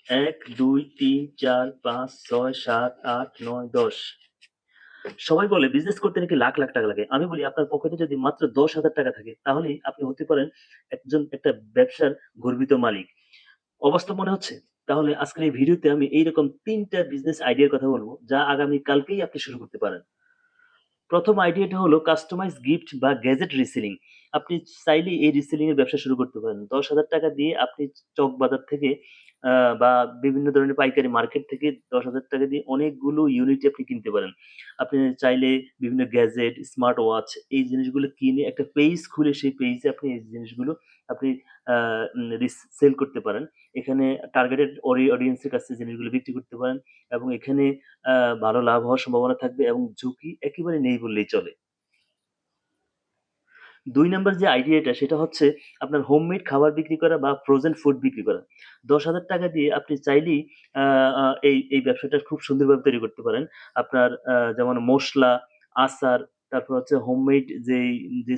১, ২, ৩, ৪, ৫, ৬, ৭, ৮, ৯, ১০। সবাই বলে বিজনেস করতে নাকি লাখ, লাখ টাকা লাগে। আমি বলি আপনার পকেটে যদি মাত্র ৳১০,০০০ থাকে তাহলেই আপনি হতে পারেন একটা ব্যবসার গর্বিত মালিক। অবাস্তব মনে হচ্ছে? তাহলে আজকের এই ভিডিওতে আমি এইরকম ৩ টা বিজনেস আইডিয়ার কথা বলব, যা আগামী কালকেই আপনি শুরু করতে পারেন। ১ম আইডিয়াটা হলো কাস্টমাইজ গিফট বা গ্যাজেট রিসেলিং। আপনি চাইলেই এই রিসেলিং এর ব্যবসা শুরু করতে পারেন। ৳১০,০০০ দিয়ে আপনি চক বাজার থেকে আ বা বিভিন্ন ধরনের পাইকারি মার্কেট থেকে ৳১০,০০০ দিয়ে অনেকগুলো ইউনিট আপনি কিনতে পারেন। আপনি চাইলে বিভিন্ন গ্যাজেট, স্মার্ট ওয়াচ এই জিনিসগুলো কিনে একটা পেজ খুলে সেই পেইজে আপনি এই জিনিসগুলো আপনি আ উম রিস সেল করতে পারেন। এখানে টার্গেটেড অডিয়েন্স এর কাছে জিনিসগুলো বিক্রি করতে পারেন এবং এখানে আ ভালো লাভ হওয়ার সম্ভাবনা থাকবে এবং ঝুঁকি একেবারে নেই বললেই চলে। ২ নাম্বার যে আইডিয়াটা সেটা হচ্ছে আপনার হোমমেড খাবার বিক্রি করা বা ফ্রোজেন ফুড বিক্রি করা। ৳১০,০০০ দিয়ে আপনি চাইলেই আ আ এই ব্যবসাটা খুব সুন্দরভাবে তৈরি করতে পারেন। আপনার যেমন মসলা, আচার, তারপর হচ্ছে হোমমেড যে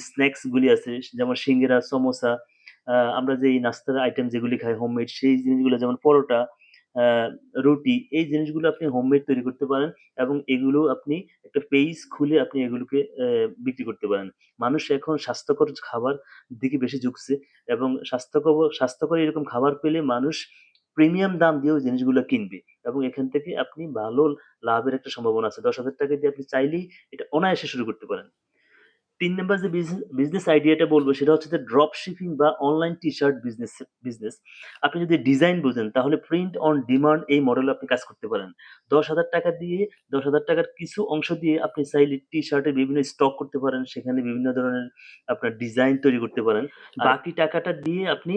স্ন্যাকস গুলি আছে যেমন সিঙ্গারা, সমোসা, আমরা যেই নাস্তার আইটেম যেগুলি খাই হোমমেড সেই জিনিসগুলো যেমন পরোটা, আ রুটি এই জিনিসগুলো আপনি হোমমেড তৈরি করতে পারেন এবং এগুলো আপনি একটা পেজ খুলে আপনি এগুলোকে বিক্রি করতে পারেন। মানুষ এখন স্বাস্থ্যকর খাবার দিকে বেশি ঝুঁকছে এবং স্বাস্থ্যকর এরকম খাবার পেলে মানুষ প্রিমিয়াম দাম দিয়েও জিনিসগুলো কিনবে এবং এখান থেকে আপনি ভালো লাভের একটা সম্ভাবনা আছে। ৳১০,০০০ দিয়ে আপনি চাইলেই এটা অনায়াসে শুরু করতে পারেন। ৩ নাম্বার যে বিজনেস আইডিয়াটা বলব সেটা হচ্ছে যে ড্রপ শিপিং বা অনলাইন টি-শার্ট বিজনেস। আপনি যদি ডিজাইন বোঝেন তাহলে প্রিন্ট অন ডিমান্ড এই মডেলে আপনি কাজ করতে পারেন। ৳১০,০০০ দিয়ে ৳১০,০০০ র কিছু অংশ দিয়ে আপনি চাইলে টি-শার্টের বিভিন্ন স্টক করতে পারেন। সেখানে বিভিন্ন ধরনের আপনার ডিজাইন তৈরি করতে পারেন। বাকি টাকাটা দিয়ে আপনি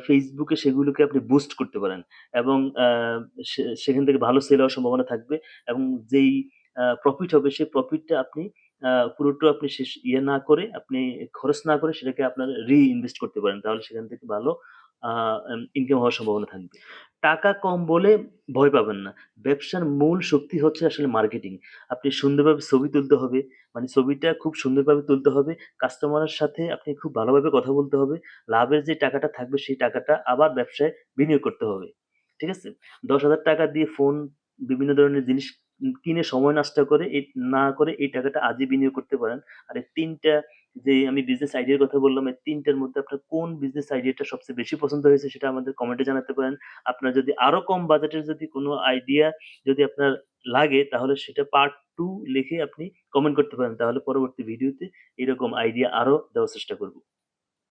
Facebook এ সেগুলোকে আপনি বুস্ট করতে পারেন এবং সেখান থেকে ভালো সেল হওয়ার সম্ভাবনা থাকবে এবং যেই প্রফিট হবে সেই প্রফিটটা আপনি পুরোটা আপনি শেষ না করে আপনি খরচ না করে সেটাকে আপনার রি-ইনভেস্ট করতে পারেন। তাহলে সেখান থেকে ভালো আ ইনকাম হওয়ার সম্ভাবনা থাকবে। টাকা কম বলে ভয় পাবেন না। ব্যবসার মূল শক্তি হচ্ছে আসলে মার্কেটিং। আপনি সুন্দরভাবে ছবি তুলতে হবে। মানে ছবিটা খুব সুন্দরভাবে তুলতে হবে। কাস্টমারের সাথে আপনি খুব ভালোভাবে কথা বলতে হবে। লাভের যে টাকাটা থাকবে সেই টাকাটা আবার ব্যবসায় বিনিয়োগ করতে হবে। ঠিক আছে? ৳১০,০০০ দিয়ে ফোন বিভিন্ন ধরনের জিনিস কিনে সময় নষ্ট করে না করে এই টাকাটা আজই বিনিয়োগ করতে পারেন। আর এই ৩ টা যে আমি বিজনেস আইডিয়ার কথা বললাম, এই ৩ টার মধ্যে আপনার কোন বিজনেস আইডিয়াটা সবচেয়ে বেশি পছন্দ হয়েছে সেটা আমাদের কমেন্টে জানাতে পারেন। আপনার যদি আরো কম বাজেটের যদি কোনো আইডিয়া যদি আপনার লাগে তাহলে সেটা পার্ট 2 লিখে আপনি কমেন্ট করতে পারেন। তাহলে পরবর্তী ভিডিওতে এরকম আইডিয়া আরো দেওয়ার চেষ্টা করব।